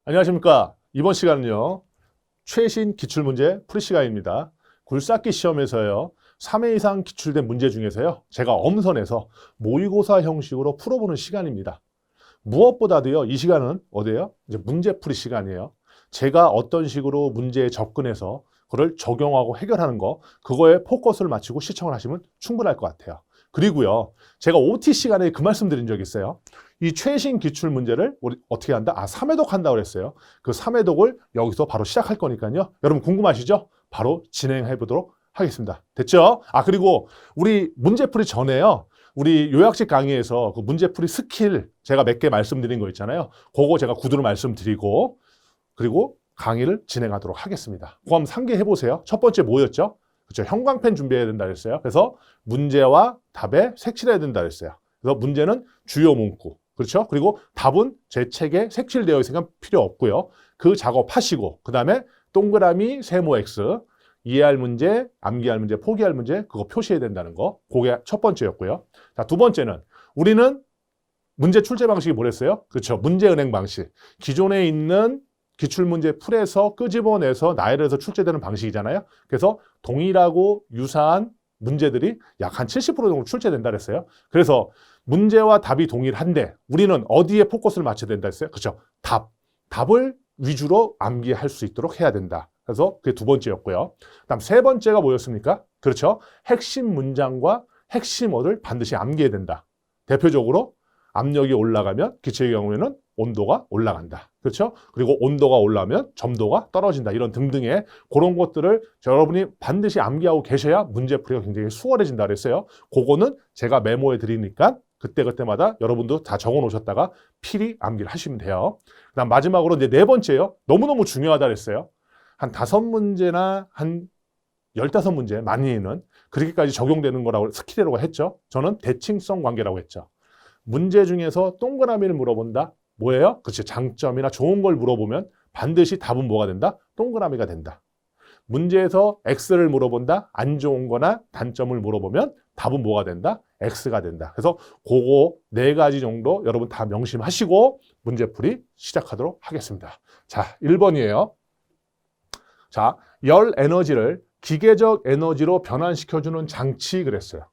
안녕하십니까. 이번 시간은요. 최신 기출문제 풀이 시간입니다. 굴삭기 시험에서요. 3회 이상 기출된 문제 중에서요. 제가 엄선해서 모의고사 형식으로 풀어보는 시간입니다. 무엇보다도요. 이 시간은 어디예요? 이제 문제풀이 시간이에요. 제가 어떤 식으로 문제에 접근해서 그걸 적용하고 해결하는 거, 그거에 포커스를 맞추고 시청을 하시면 충분할 것 같아요. 그리고요. 제가 OT 시간에 그 말씀 드린 적이 있어요. 이 최신 기출 문제를 우리 어떻게 한다? 3회독 한다고 그랬어요. 그 3회독을 여기서 바로 시작할 거니까요. 여러분 궁금하시죠? 바로 진행해 보도록 하겠습니다. 됐죠? 그리고 우리 문제풀이 전에요. 우리 요약식 강의에서 그 문제풀이 스킬 제가 몇 개 말씀드린 거 있잖아요. 그거 제가 구두로 말씀드리고 그리고 강의를 진행하도록 하겠습니다. 그거 한번 상기해 보세요. 첫 번째 뭐였죠? 그렇죠. 형광펜 준비해야 된다 그랬어요. 그래서 문제와 답에 색칠해야 된다 그랬어요. 그래서 문제는 주요 문구. 그렇죠? 그리고 답은 제 책에 색칠되어 있으니까 필요 없고요. 그 작업하시고 그다음에 동그라미, 세모 X, 이해할 문제, 암기할 문제, 포기할 문제 그거 표시해야 된다는 거. 그게 첫 번째였고요. 자, 두 번째는 우리는 문제 출제 방식이 뭐랬어요? 그렇죠. 문제 은행 방식. 기존에 있는 기출문제 풀에서 끄집어내서 나열해서 출제되는 방식이잖아요. 그래서 동일하고 유사한 문제들이 약 한 70% 정도 출제된다 그랬어요. 그래서 문제와 답이 동일한데 우리는 어디에 포커스를 맞춰야 된다 했어요? 그렇죠. 답을 위주로 암기할 수 있도록 해야 된다. 그래서 그게 두 번째였고요. 그다음 세 번째가 뭐였습니까? 그렇죠. 핵심 문장과 핵심 어를 반드시 암기해야 된다. 대표적으로 압력이 올라가면 기체의 경우에는 온도가 올라간다. 그렇죠? 그리고 온도가 올라가면 점도가 떨어진다. 이런 등등의 그런 것들을 여러분이 반드시 암기하고 계셔야 문제풀이가 굉장히 수월해진다 그랬어요. 그거는 제가 메모해 드리니까 그때그때마다 여러분도 다 적어 놓으셨다가 필히 암기를 하시면 돼요. 그다음 마지막으로 이제 네 번째요. 너무너무 중요하다 그랬어요. 한 5문제나 한 15문제 많이는 그렇게까지 적용되는 거라고 스킬이라고 했죠. 저는 대칭성 관계라고 했죠. 문제 중에서 동그라미를 물어본다. 뭐예요? 그렇지. 장점이나 좋은 걸 물어보면 반드시 답은 뭐가 된다? 동그라미가 된다. 문제에서 X를 물어본다. 안 좋은 거나 단점을 물어보면 답은 뭐가 된다? X가 된다. 그래서 그거 네 가지 정도 여러분 다 명심하시고 문제풀이 시작하도록 하겠습니다. 자, 1번이에요. 자, 열 에너지를 기계적 에너지로 변환시켜주는 장치 그랬어요.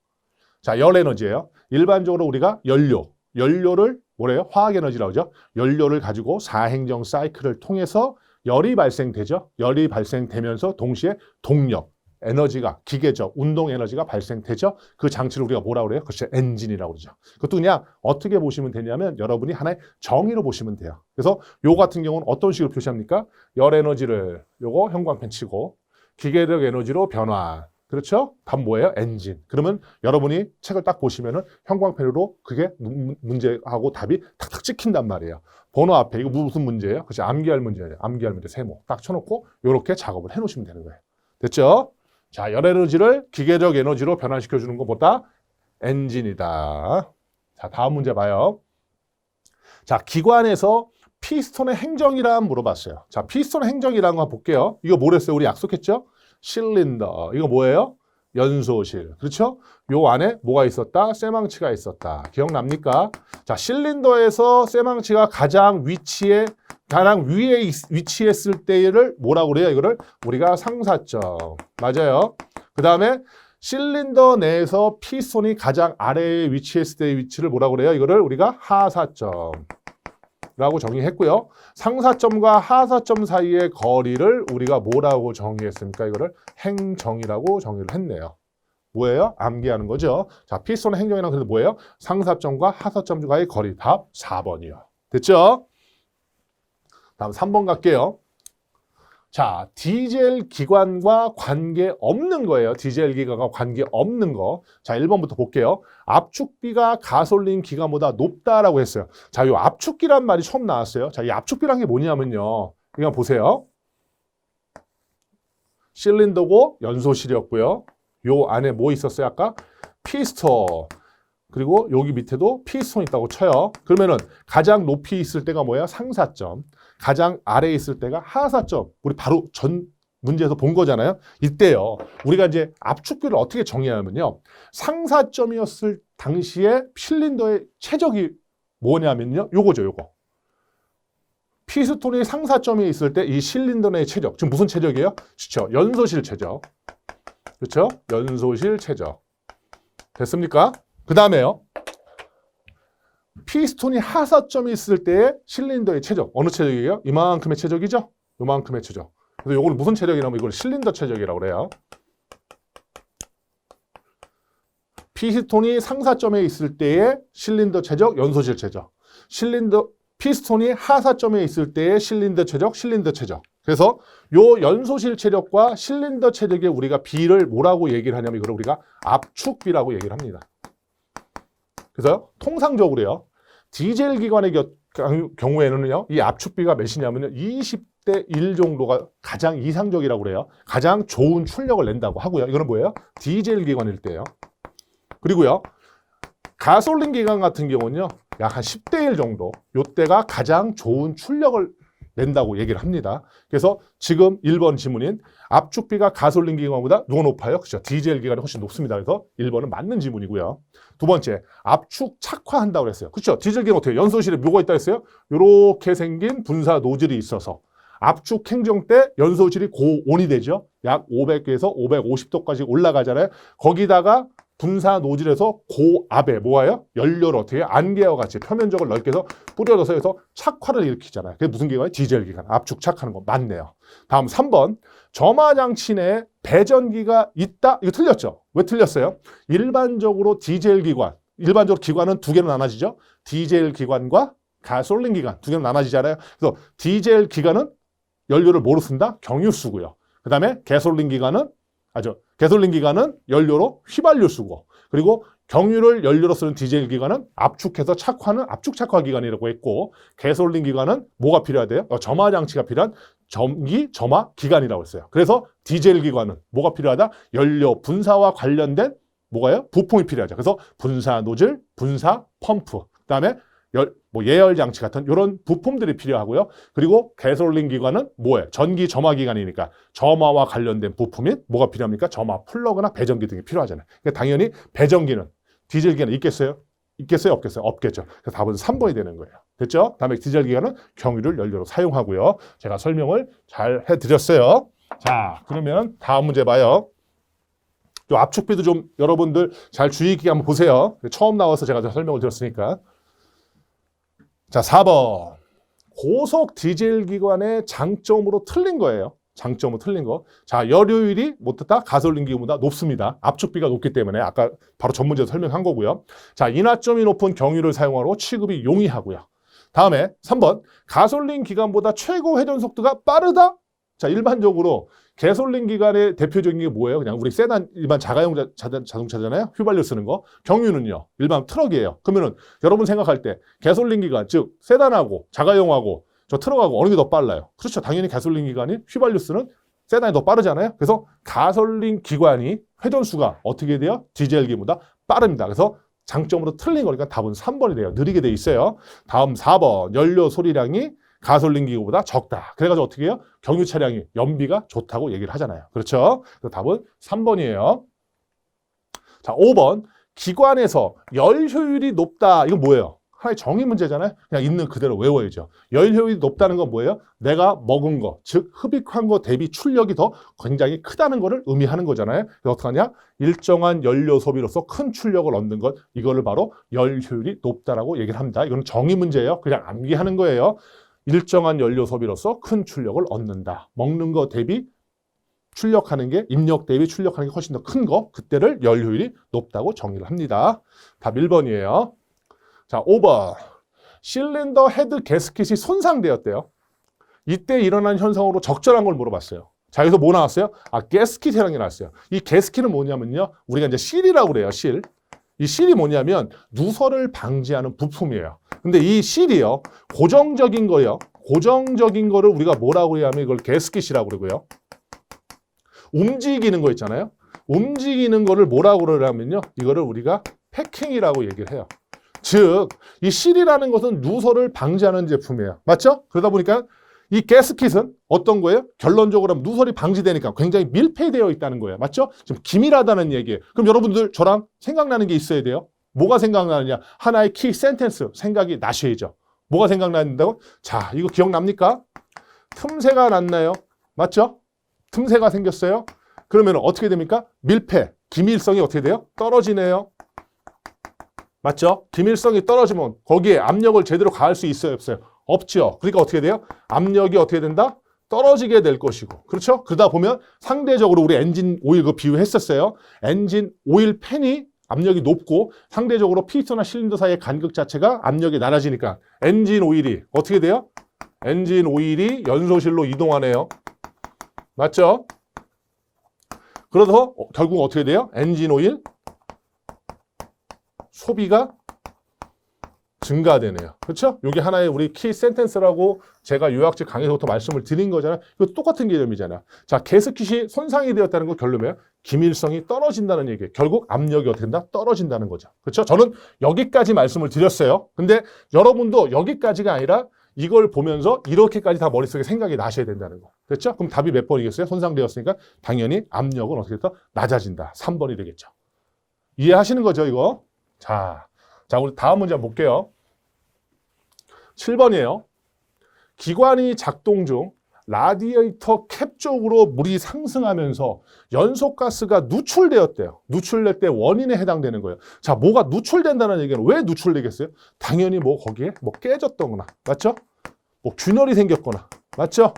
자, 열 에너지예요. 일반적으로 우리가 연료를 뭐래요? 화학 에너지라고 하죠. 연료를 가지고 사행정 사이클을 통해서 열이 발생되죠. 열이 발생되면서 동시에 동력, 에너지가 기계적 운동 에너지가 발생되죠. 그 장치를 우리가 뭐라고 그래요? 그렇죠. 엔진이라고 그러죠. 그것도 그냥 어떻게 보시면 되냐면 여러분이 하나의 정의로 보시면 돼요. 그래서 요 같은 경우는 어떤 식으로 표시합니까? 열 에너지를 요거 형광펜 치고 기계적 에너지로 변화. 그렇죠? 답 뭐예요? 엔진. 그러면 여러분이 책을 딱 보시면은 형광펜으로 그게 문제하고 답이 탁탁 찍힌단 말이에요. 번호 앞에 이거 무슨 문제예요? 그렇죠? 암기할 문제예요. 암기할 문제 세모 딱 쳐놓고 이렇게 작업을 해놓으시면 되는 거예요. 됐죠? 자, 열 에너지를 기계적 에너지로 변환시켜주는 것보다 엔진이다. 자, 다음 문제 봐요. 자, 기관에서 피스톤의 행정이란 물어봤어요. 자, 피스톤의 행정이라는 거 볼게요. 이거 뭐랬어요? 우리 약속했죠? 실린더. 이거 뭐예요? 연소실. 그렇죠? 요 안에 뭐가 있었다? 쇠망치가 있었다. 기억납니까? 자, 실린더에서 쇠망치가 가장 위에 위치했을 때를 뭐라고 그래요? 이거를 우리가 상사점. 맞아요. 그 다음에 실린더 내에서 피스톤이 가장 아래에 위치했을 때의 위치를 뭐라고 그래요? 이거를 우리가 하사점. 라고 정의했고요. 상사점과 하사점 사이의 거리를 우리가 뭐라고 정의했습니까? 이거를 행정이라고 정의를 했네요. 뭐예요? 암기하는 거죠. 자, 피스톤의 행정이란 그래서 뭐예요? 상사점과 하사점과의 거리. 답 4번이요. 됐죠? 다음 3번 갈게요. 자, 디젤 기관과 관계없는 거예요. 디젤 기관과 관계없는 거. 자, 1번부터 볼게요. 압축비가 가솔린 기관보다 높다라고 했어요. 자, 이 압축기란 말이 처음 나왔어요. 자, 이 압축비란 게 뭐냐면요. 이거 보세요. 실린더고 연소실이었고요. 요 안에 뭐 있었어요? 아까 피스톤. 그리고 여기 밑에도 피스톤 있다고 쳐요. 그러면은 가장 높이 있을 때가 뭐야? 상사점. 가장 아래에 있을 때가 하사점. 우리 바로 전 문제에서 본 거잖아요. 이때요. 우리가 이제 압축비를 어떻게 정의하면요. 상사점이었을 당시에 실린더의 최적이 뭐냐면요. 요거죠, 요거. 피스톤이 상사점에 있을 때 이 실린더 내의 최적, 지금 무슨 최적이에요? 그렇죠. 연소실 최적. 그렇죠? 연소실 최적. 됐습니까? 그 다음에요. 피스톤이 하사점에 있을 때의 실린더의 최적. 어느 최적이에요? 이만큼의 최적이죠? 이만큼의 최적. 그래서 이걸 무슨 최적이라면 이걸 실린더 최적이라고 그래요. 피스톤이 상사점에 있을 때의 실린더 최적, 연소실 최적. 피스톤이 하사점에 있을 때의 실린더 최적, 실린더 최적. 그래서 요 연소실 최적과 실린더 최적의 우리가 비를 뭐라고 얘기를 하냐면 이걸 우리가 압축비라고 얘기를 합니다. 그래서 통상적으로요. 디젤 기관의 경우에는요. 이 압축비가 몇이냐면요. 20대 1 정도가 가장 이상적이라고 그래요. 가장 좋은 출력을 낸다고 하고요. 이거는 뭐예요? 디젤 기관일 때요. 그리고요. 가솔린 기관 같은 경우는요. 약 한 10대 1 정도. 요때가 가장 좋은 출력을 낸다고 얘기를 합니다. 그래서 지금 1번 지문인 압축비가 가솔린 기관보다 누가 높아요? 그렇죠. 디젤 기관이 훨씬 높습니다. 그래서 1번은 맞는 지문이고요. 두 번째, 압축 착화한다고 그랬어요. 그렇죠. 디젤 기관 어떻게 연소실에 뭐가 있다 했어요? 이렇게 생긴 분사 노즐이 있어서 압축 행정 때 연소실이 고온이 되죠. 약 500에서 550도까지 올라가잖아요. 거기다가 분사 노즐에서 고압에 뭐예요? 연료를 어떻게 안개와 같이 표면적을 넓게 해서 뿌려져서 해서 착화를 일으키잖아요. 그게 무슨 기관이에요? 디젤 기관. 압축 착화하는 거 맞네요. 다음 3번. 점화장치 내에 배전기가 있다? 이거 틀렸죠? 왜 틀렸어요? 일반적으로 디젤 기관, 일반적으로 기관은 두 개로 나눠지죠? 디젤 기관과 가솔린 기관 두 개로 나눠지잖아요. 그래서 디젤 기관은 연료를 뭐로 쓴다? 경유 쓰고요. 그 다음에 가솔린 기관은 연료로 휘발유 쓰고, 그리고 경유를 연료로 쓰는 디젤 기관은 압축해서 착화하는 압축 착화 기관이라고 했고, 가솔린 기관은 뭐가 필요하대요? 점화 장치가 필요한 전기 점화 기관이라고 했어요. 그래서 디젤 기관은 뭐가 필요하다? 연료 분사와 관련된 뭐가요? 부품이 필요하죠. 그래서 분사 노즐, 분사 펌프, 그다음에 예열 장치 같은 이런 부품들이 필요하고요. 그리고 가솔린 기관은 뭐예요? 전기 점화 기관이니까 점화와 관련된 부품이 뭐가 필요합니까? 점화 플러그나 배전기 등이 필요하잖아요. 그러니까 당연히 배전기는 디젤 기관은 있겠어요? 있겠어요? 없겠어요? 없겠죠. 그래서 답은 3번이 되는 거예요. 됐죠? 다음에 디젤 기관은 경유를 연료로 사용하고요. 제가 설명을 잘 해드렸어요. 자, 그러면 다음 문제 봐요. 또 압축비도 좀 여러분들 잘 주의 깊게 한번 보세요. 처음 나와서 제가 설명을 드렸으니까. 자, 4번. 고속 디젤 기관의 장점으로 틀린 거예요. 장점으로 틀린 거. 자, 연료율이 못했다? 가솔린 기관보다 높습니다. 압축비가 높기 때문에 아까 바로 전문제에서 설명한 거고요. 자, 인하점이 높은 경유를 사용하고 취급이 용이하고요. 다음에 3번. 가솔린 기관보다 최고 회전 속도가 빠르다? 자, 일반적으로 가솔린 기관의 대표적인 게 뭐예요? 그냥 우리 세단 일반 자가용 자동차잖아요. 휘발유 쓰는 거. 경유는요. 일반 트럭이에요. 그러면은 여러분 생각할 때 가솔린 기관, 즉 세단하고 자가용하고 저 트럭하고 어느 게 더 빨라요? 그렇죠. 당연히 가솔린 기관이 휘발유 쓰는 세단이 더 빠르잖아요. 그래서 가솔린 기관이 회전수가 어떻게 돼요? 디젤 기관보다 빠릅니다. 그래서 장점으로 틀린 거니까 답은 3번이 돼요. 느리게 돼 있어요. 다음 4번. 연료 소리량이 가솔린 기구보다 적다. 그래가지고 어떻게 해요? 경유 차량이 연비가 좋다고 얘기를 하잖아요. 그렇죠? 그래서 답은 3번이에요. 자, 5번. 기관에서 열 효율이 높다. 이건 뭐예요? 하나의 정의 문제잖아요. 그냥 있는 그대로 외워야죠. 열 효율이 높다는 건 뭐예요? 내가 먹은 거, 즉 흡입한 거 대비 출력이 더 굉장히 크다는 거를 의미하는 거잖아요. 그래서 어떻게 하냐? 일정한 연료 소비로서 큰 출력을 얻는 것, 이거를 바로 열 효율이 높다라고 얘기를 합니다. 이건 정의 문제예요. 그냥 암기하는 거예요. 일정한 연료 소비로서 큰 출력을 얻는다. 먹는 거 대비 출력하는 게, 입력 대비 출력하는 게 훨씬 더 큰 거, 그때를 열 효율이 높다고 정의를 합니다. 답 1번이에요. 자, 5번. 실린더 헤드 가스켓이 손상되었대요. 이때 일어난 현상으로 적절한 걸 물어봤어요. 자, 여기서 뭐 나왔어요? 가스켓이라는 게 나왔어요. 이 가스켓은 뭐냐면요. 우리가 이제 실이라고 그래요, 실. 이 실이 뭐냐면 누설을 방지하는 부품이에요. 근데 이 실이요. 고정적인 거요. 고정적인 거를 우리가 뭐라고 해야 하면 이걸 가스켓이라고 그러고요. 움직이는 거 있잖아요. 움직이는 거를 뭐라고 그러냐면요. 이거를 우리가 패킹이라고 얘기를 해요. 즉, 이 실이라는 것은 누설을 방지하는 제품이에요. 맞죠? 그러다 보니까 이 가스켓은 어떤 거예요? 결론적으로 하면 누설이 방지되니까 굉장히 밀폐되어 있다는 거예요. 맞죠? 지금 기밀하다는 얘기예요. 그럼 여러분들 저랑 생각나는 게 있어야 돼요. 뭐가 생각나느냐? 하나의 키 센텐스 생각이 나셔야죠. 뭐가 생각난다고? 자, 이거 기억납니까? 틈새가 났나요? 맞죠? 틈새가 생겼어요. 그러면 어떻게 됩니까? 밀폐, 기밀성이 어떻게 돼요? 떨어지네요. 맞죠? 기밀성이 떨어지면 거기에 압력을 제대로 가할 수 있어요, 없어요? 없죠. 그러니까 어떻게 돼요? 압력이 어떻게 된다? 떨어지게 될 것이고. 그렇죠? 그러다 보면 상대적으로 우리 엔진 오일 그 비유했었어요. 엔진 오일 팬이 압력이 높고 상대적으로 피스톤과 실린더 사이의 간격 자체가 압력이 낮아지니까 엔진 오일이 어떻게 돼요? 엔진 오일이 연소실로 이동하네요. 맞죠? 그래서 결국 어떻게 돼요? 엔진 오일 소비가 증가되네요. 그렇죠? 이게 하나의 우리 키 센텐스라고 제가 요약집 강의에서부터 말씀을 드린 거잖아요. 이거 똑같은 개념이잖아요. 자, 게스킷이 손상이 되었다는 거 결론이에요. 기밀성이 떨어진다는 얘기예요. 결국 압력이 어떻게 된다? 떨어진다는 거죠. 그렇죠? 저는 여기까지 말씀을 드렸어요. 근데 여러분도 여기까지가 아니라 이걸 보면서 이렇게까지 다 머릿속에 생각이 나셔야 된다는 거. 됐죠? 그럼 답이 몇 번이겠어요? 손상되었으니까 당연히 압력은 어떻게 됐다? 낮아진다. 3번이 되겠죠. 이해하시는 거죠, 이거? 자, 우리 다음 문제 한번 볼게요. 7번이에요. 기관이 작동 중 라디에이터 캡 쪽으로 물이 상승하면서 연소가스가 누출되었대요. 누출될 때 원인에 해당되는 거예요. 자, 뭐가 누출된다는 얘기는 왜 누출되겠어요? 당연히 뭐 거기에 뭐 깨졌거나, 맞죠? 뭐 균열이 생겼거나, 맞죠?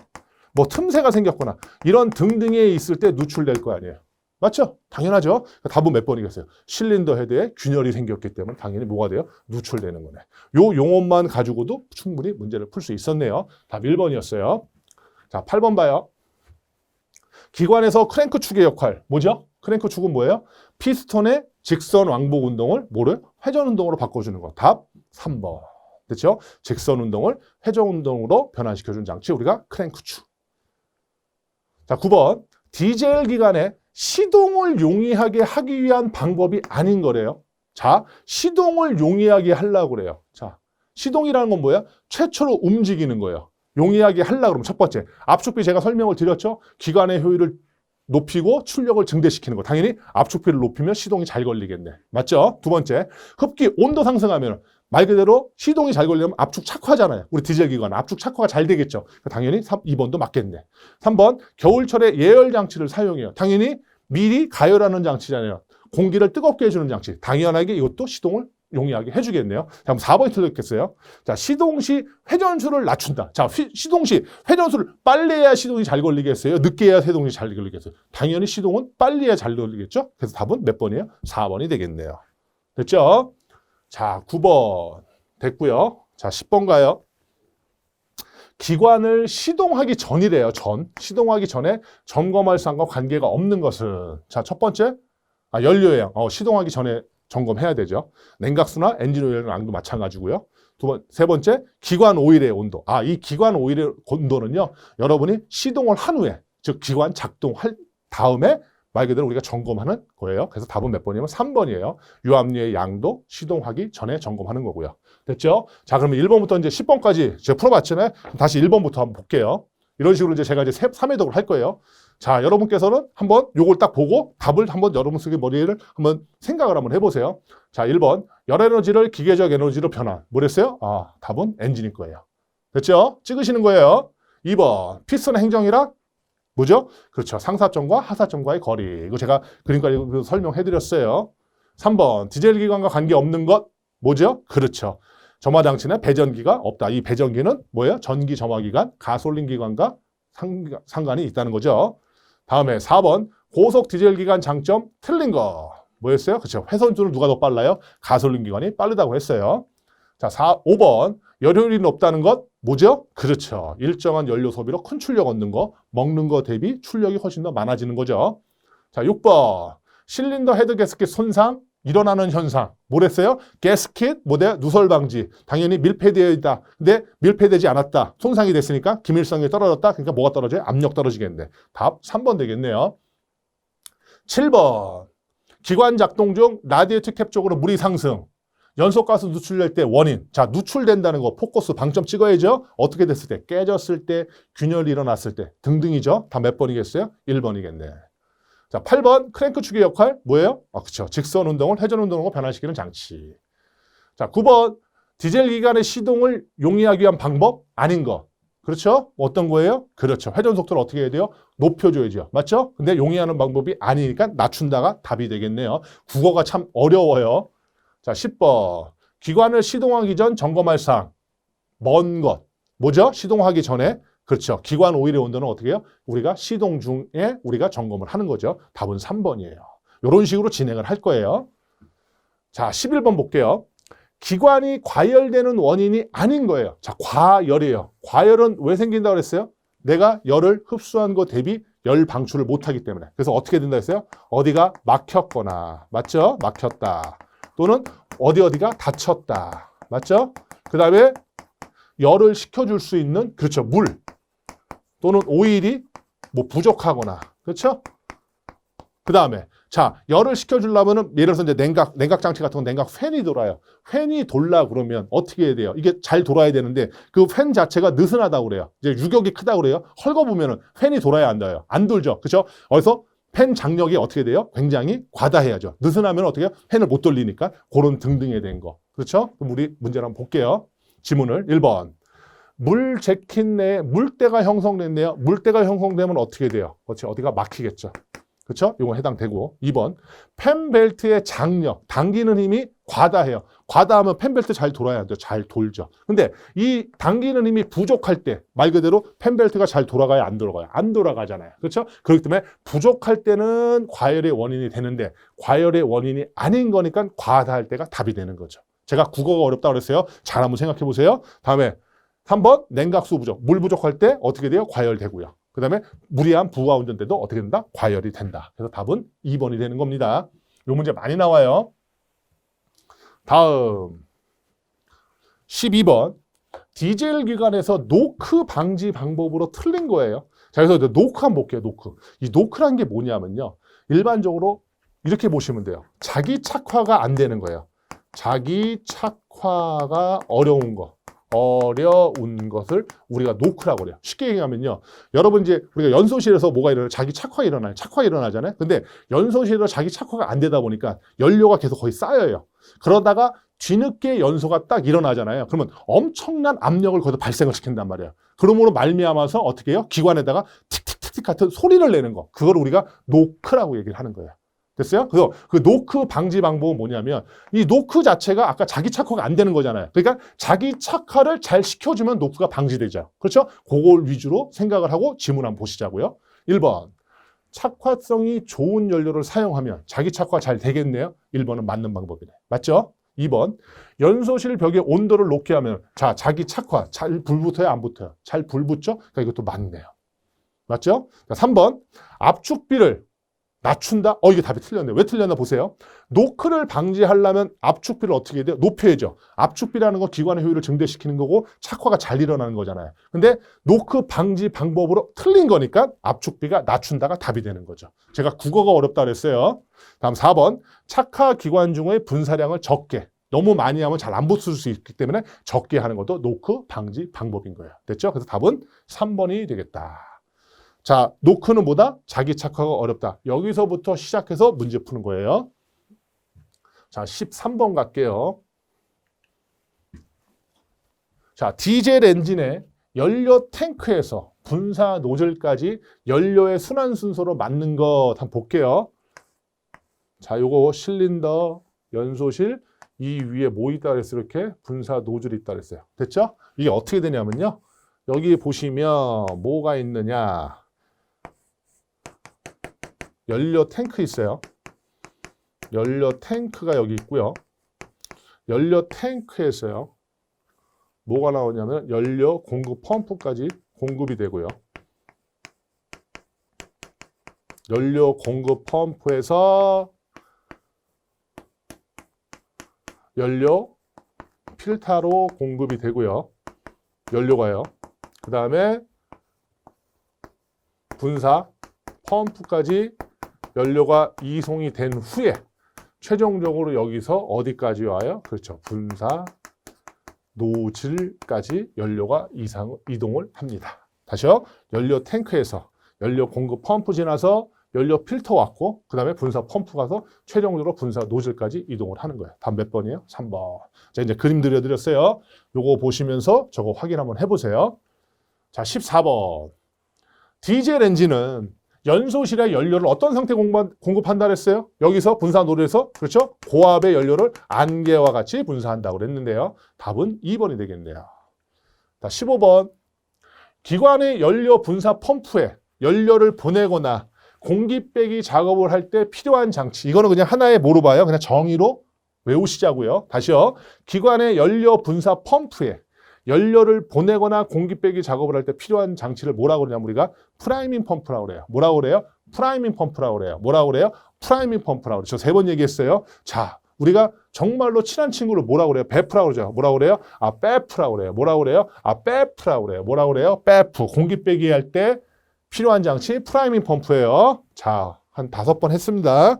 뭐 틈새가 생겼거나 이런 등등에 있을 때 누출될 거 아니에요. 맞죠? 당연하죠. 답은 몇 번이겠어요? 실린더 헤드에 균열이 생겼기 때문에 당연히 뭐가 돼요? 누출되는 거네. 요 용어만 가지고도 충분히 문제를 풀 수 있었네요. 답 1번이었어요. 자, 8번 봐요. 기관에서 크랭크 축의 역할. 뭐죠? 크랭크 축은 뭐예요? 피스톤의 직선 왕복 운동을 뭐를? 회전 운동으로 바꿔주는 거. 답 3번. 됐죠? 직선 운동을 회전 운동으로 변환시켜준 장치. 우리가 크랭크 축. 자, 9번. 디젤 기관에 시동을 용이하게 하기 위한 방법이 아닌 거래요. 자, 시동을 용이하게 하려고 그래요. 자, 시동이라는 건 뭐야? 최초로 움직이는 거예요. 용이하게 하려고 그러면 첫 번째, 압축비 제가 설명을 드렸죠? 기관의 효율을 높이고 출력을 증대시키는 거. 당연히 압축비를 높이면 시동이 잘 걸리겠네. 맞죠? 두 번째, 흡기 온도 상승하면 말 그대로 시동이 잘 걸리면 압축 착화잖아요. 우리 디젤 기관 압축 착화가 잘 되겠죠. 당연히 2번도 맞겠네. 3번, 겨울철에 예열 장치를 사용해요. 당연히 미리 가열하는 장치잖아요. 공기를 뜨겁게 해주는 장치. 당연하게 이것도 시동을 용이하게 해주겠네요. 자, 그럼 4번이 틀렸겠어요. 자, 시동 시 회전수를 낮춘다. 자, 시동 시 회전수를 빨리 해야 시동이 잘 걸리겠어요? 늦게 해야 시동이 잘 걸리겠어요? 당연히 시동은 빨리 해야 잘 걸리겠죠? 그래서 답은 몇 번이에요? 4번이 되겠네요. 됐죠? 자, 9번 됐고요. 자, 10번 가요. 기관을 시동하기 전이래요. 시동하기 전에 점검할 사항과 관계가 없는 것은. 자, 첫 번째, 연료예요. 시동하기 전에 점검해야 되죠. 냉각수나 엔진 오일의 양도 마찬가지고요. 세 번째, 기관 오일의 온도. 이 기관 오일의 온도는요, 여러분이 시동을 한 후에, 즉 기관 작동할 다음에 말 그대로 우리가 점검하는 거예요. 그래서 답은 몇 번이냐면 3번이에요. 유압류의 양도 시동하기 전에 점검하는 거고요. 됐죠? 자, 그러면 1번부터 이제 10번까지 제가 풀어봤잖아요. 다시 1번부터 한번 볼게요. 이런 식으로 이제 제가 이제 3회독을 할 거예요. 자, 여러분께서는 한번 요걸 딱 보고 답을 한번 여러분 속의 머리를 한번 생각을 한번 해보세요. 자, 1번. 열에너지를 기계적 에너지로 변환. 뭐랬어요? 답은 엔진일 거예요. 됐죠? 찍으시는 거예요. 2번. 피스톤 행정이라 뭐죠? 그렇죠. 상사점과 하사점과의 거리. 이거 제가 그림까지 설명해드렸어요. 3번. 디젤 기관과 관계없는 것. 뭐죠? 그렇죠. 점화장치는 배전기가 없다. 이 배전기는 뭐예요? 전기 점화기관, 가솔린 기관과 상관이 있다는 거죠. 다음에 4번. 고속 디젤 기관 장점 틀린 거. 뭐였어요? 그렇죠. 회전수는 누가 더 빨라요? 가솔린 기관이 빠르다고 했어요. 자, 5번. 열효율이 높다는 것. 뭐죠? 그렇죠. 일정한 연료 소비로 큰 출력 얻는 거, 먹는 거 대비 출력이 훨씬 더 많아지는 거죠. 자, 6번. 실린더 헤드 게스킷 손상 일어나는 현상. 뭐랬어요? 게스킷 모델 누설 방지. 당연히 밀폐되어 있다. 근데 밀폐되지 않았다. 손상이 됐으니까 기밀성이 떨어졌다. 그러니까 뭐가 떨어져요? 압력 떨어지겠네. 답 3번 되겠네요. 7번. 기관 작동 중 라디에이터 캡 쪽으로 물이 상승. 연소가스 누출될 때 원인. 자, 누출된다는 거 포커스 방점 찍어야죠. 어떻게 됐을 때? 깨졌을 때, 균열이 일어났을 때 등등이죠. 다 몇 번이겠어요? 1번이겠네. 자, 8번 크랭크 축의 역할 뭐예요? 그렇죠. 직선 운동을 회전 운동으로 변환시키는 장치. 자, 9번 디젤 기관의 시동을 용이하기 위한 방법? 아닌 거. 그렇죠? 어떤 거예요? 그렇죠. 회전 속도를 어떻게 해야 돼요? 높여줘야죠. 맞죠? 근데 용이하는 방법이 아니니까 낮춘다가 답이 되겠네요. 국어가 참 어려워요. 자, 10번. 기관을 시동하기 전 점검할 사항. 먼 것. 뭐죠? 시동하기 전에. 그렇죠. 기관 오일의 온도는 어떻게 해요? 우리가 시동 중에 우리가 점검을 하는 거죠. 답은 3번이에요. 이런 식으로 진행을 할 거예요. 자, 11번 볼게요. 기관이 과열되는 원인이 아닌 거예요. 자, 과열이에요. 과열은 왜 생긴다고 그랬어요? 내가 열을 흡수한 것 대비 열 방출을 못하기 때문에. 그래서 어떻게 된다 했어요? 어디가 막혔거나, 맞죠? 막혔다. 또는 어디가 닫혔다. 맞죠? 그 다음에 열을 식혀줄 수 있는, 그렇죠, 물 또는 오일이 뭐 부족하거나, 그렇죠? 그 다음에 자, 열을 식혀주려면은 예를 들어서 이제 냉각 장치 같은 건 냉각 팬이 돌아요. 팬이 돌라 그러면 어떻게 해야 돼요? 이게 잘 돌아야 되는데 그 팬 자체가 느슨하다고 그래요. 이제 유격이 크다고 그래요. 헐거보면은 팬이 돌아야 한다요. 안 돌죠. 그렇죠? 그래서 팬 장력이 어떻게 돼요? 굉장히 과다해야죠. 느슨하면 어떻게 해요? 팬을 못 돌리니까 그런 등등에 된 거. 그렇죠? 그럼 우리 문제를 한번 볼게요. 지문을 1번. 물 재킷 내에 물때가 형성됐네요. 물때가 형성되면 어떻게 돼요? 그렇지? 어디가 막히겠죠. 그렇죠? 이거 해당되고. 2번. 팬벨트의 장력, 당기는 힘이 과다해요. 과다하면 팬벨트 잘 돌아야 하죠. 잘 돌죠. 근데 이 당기는 힘이 부족할 때 말 그대로 팬벨트가 잘 돌아가야 안 돌아가요? 안 돌아가잖아요. 그렇죠? 그렇기 때문에 부족할 때는 과열의 원인이 되는데 과열의 원인이 아닌 거니까 과다할 때가 답이 되는 거죠. 제가 국어가 어렵다고 그랬어요. 잘 한번 생각해 보세요. 다음에 3번 냉각수 부족. 물 부족할 때 어떻게 돼요? 과열되고요. 그 다음에 무리한 부하 운전 때도 어떻게 된다? 과열이 된다. 그래서 답은 2번이 되는 겁니다. 이 문제 많이 나와요. 다음 12번. 디젤 기관에서 노크 방지 방법으로 틀린 거예요. 자, 그래서 노크 한번 볼게요. 노크. 이 노크란 게 뭐냐면요. 일반적으로 이렇게 보시면 돼요. 자기 착화가 안 되는 거예요. 자기 착화가 어려운 것을 우리가 노크라고 그래요. 쉽게 얘기하면요. 여러분 이제 우리가 연소실에서 뭐가 일어나요? 자기 착화 일어나요. 착화 일어나잖아요. 근데 연소실에서 자기 착화가 안 되다 보니까 연료가 계속 거의 쌓여요. 그러다가 뒤늦게 연소가 딱 일어나잖아요. 그러면 엄청난 압력을 거기서 발생을 시킨단 말이에요. 그러므로 말미암아서 어떻게 해요? 기관에다가 틱틱틱틱 같은 소리를 내는 거. 그걸 우리가 노크라고 얘기를 하는 거예요. 됐어요? 그래서 그 노크 방지 방법은 뭐냐면 이 노크 자체가 아까 자기 착화가 안 되는 거잖아요. 그러니까 자기 착화를 잘 시켜주면 노크가 방지되죠. 그렇죠? 그걸 위주로 생각을 하고 지문 한번 보시자고요. 1번. 착화성이 좋은 연료를 사용하면 자기 착화 잘 되겠네요. 1번은 맞는 방법이네. 맞죠? 2번. 연소실 벽의 온도를 높게 하면 자, 자기 착화 잘 불 붙어요? 안 붙어요? 잘 불 붙죠? 그러니까 이것도 맞네요. 맞죠? 3번. 압축비를 낮춘다? 이게 답이 틀렸네. 왜 틀렸나 보세요. 노크를 방지하려면 압축비를 어떻게 해야 돼요? 높여야죠. 압축비라는 건 기관의 효율을 증대시키는 거고 착화가 잘 일어나는 거잖아요. 근데 노크 방지 방법으로 틀린 거니까 압축비가 낮춘다가 답이 되는 거죠. 제가 국어가 어렵다 그랬어요. 다음 4번. 착화 기관 중의 분사량을 적게. 너무 많이 하면 잘 안 붙을 수 있기 때문에 적게 하는 것도 노크 방지 방법인 거예요. 됐죠? 그래서 답은 3번이 되겠다. 자, 노크는 뭐다? 자기 착화가 어렵다. 여기서부터 시작해서 문제 푸는 거예요. 자, 13번 갈게요. 자, 디젤 엔진의 연료 탱크에서 분사 노즐까지 연료의 순환 순서로 맞는 것 한번 볼게요. 자, 요거 실린더, 연소실, 이 위에 뭐 있다 그랬어요? 이렇게 분사 노즐이 있다 그랬어요. 됐죠? 이게 어떻게 되냐면요. 여기 보시면 뭐가 있느냐. 연료 탱크 있어요. 연료 탱크가 여기 있고요. 연료 탱크에서요. 뭐가 나오냐면 연료 공급 펌프까지 공급이 되고요. 연료 공급 펌프에서 연료 필터로 공급이 되고요. 연료가요. 그 다음에 분사 펌프까지 연료가 이송이 된 후에 최종적으로 여기서 어디까지 와요? 그렇죠. 분사 노즐까지 연료가 이동을 합니다. 다시요. 연료 탱크에서 연료 공급 펌프 지나서 연료 필터 왔고 그 다음에 분사 펌프 가서 최종적으로 분사 노즐까지 이동을 하는 거예요. 답 몇 번이에요? 3번. 자, 이제 그림 그려드렸어요. 요거 보시면서 저거 확인 한번 해보세요. 자, 14번. 디젤 엔진은 연소실에 연료를 어떤 상태 공급한다 그랬어요? 여기서 분사 노즐에서 그렇죠? 고압의 연료를 안개와 같이 분사한다고 그랬는데요. 답은 2번이 되겠네요. 자, 15번. 기관의 연료 분사 펌프에 연료를 보내거나 공기 빼기 작업을 할 때 필요한 장치. 이거는 그냥 하나의 뭐로 봐요? 그냥 정의로 외우시자고요. 다시요. 기관의 연료 분사 펌프에 연료를 보내거나 공기 빼기 작업을 할 때 필요한 장치를 뭐라고 그러냐면 우리가 프라이밍 펌프라고 그래요. 뭐라고 그래요? 프라이밍 펌프라고 그래요. 뭐라고 그래요? 프라이밍 펌프라고 그래요. 저 3번 얘기했어요. 자, 우리가 정말로 친한 친구를 뭐라고 그래요? 베프라고 그러죠. 뭐라고 그래요? 아, 베프라고 그래요. 뭐라고 그래요? 아, 베프라고 그래요. 뭐라고 그래요? 베프. 공기 빼기 할 때 필요한 장치 프라이밍 펌프예요. 자, 한 5번 했습니다.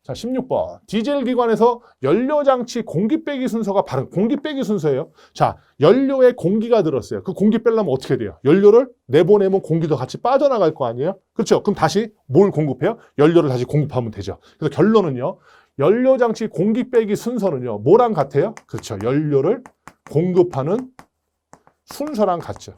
자, 16번. 디젤 기관에서 연료 장치 공기 빼기 순서가 바른 공기 빼기 순서예요. 자, 연료에 공기가 들었어요. 그 공기 빼려면 어떻게 돼요? 연료를 내보내면 공기도 같이 빠져나갈 거 아니에요? 그렇죠? 그럼 다시 뭘 공급해요? 연료를 다시 공급하면 되죠. 그래서 결론은요. 연료 장치 공기 빼기 순서는요. 뭐랑 같아요? 그렇죠. 연료를 공급하는 순서랑 같죠.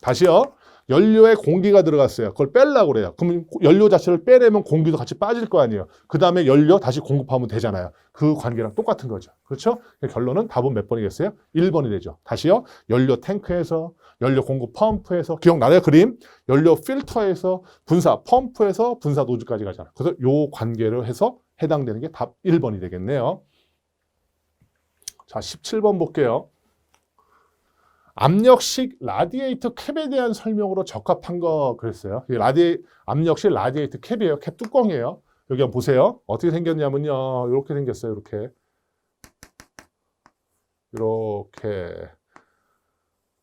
다시요. 연료에 공기가 들어갔어요. 그걸 빼려고 그래요. 그럼 연료 자체를 빼내면 공기도 같이 빠질 거 아니에요. 그 다음에 연료 다시 공급하면 되잖아요. 그 관계랑 똑같은 거죠. 그렇죠? 결론은 답은 몇 번이겠어요? 1번이 되죠. 다시요. 연료 탱크에서, 연료 공급 펌프에서, 기억나요? 그림? 연료 필터에서, 분사 펌프에서 분사 노즐까지 가잖아요. 그래서 요 관계를 해서 해당되는 게 답 1번이 되겠네요. 자, 17번 볼게요. 압력식 라디에이터 캡에 대한 설명으로 적합한 거 그랬어요. 압력식 라디에이터 캡이에요. 캡 뚜껑이에요. 여기 한번 보세요. 어떻게 생겼냐면요. 이렇게 생겼어요.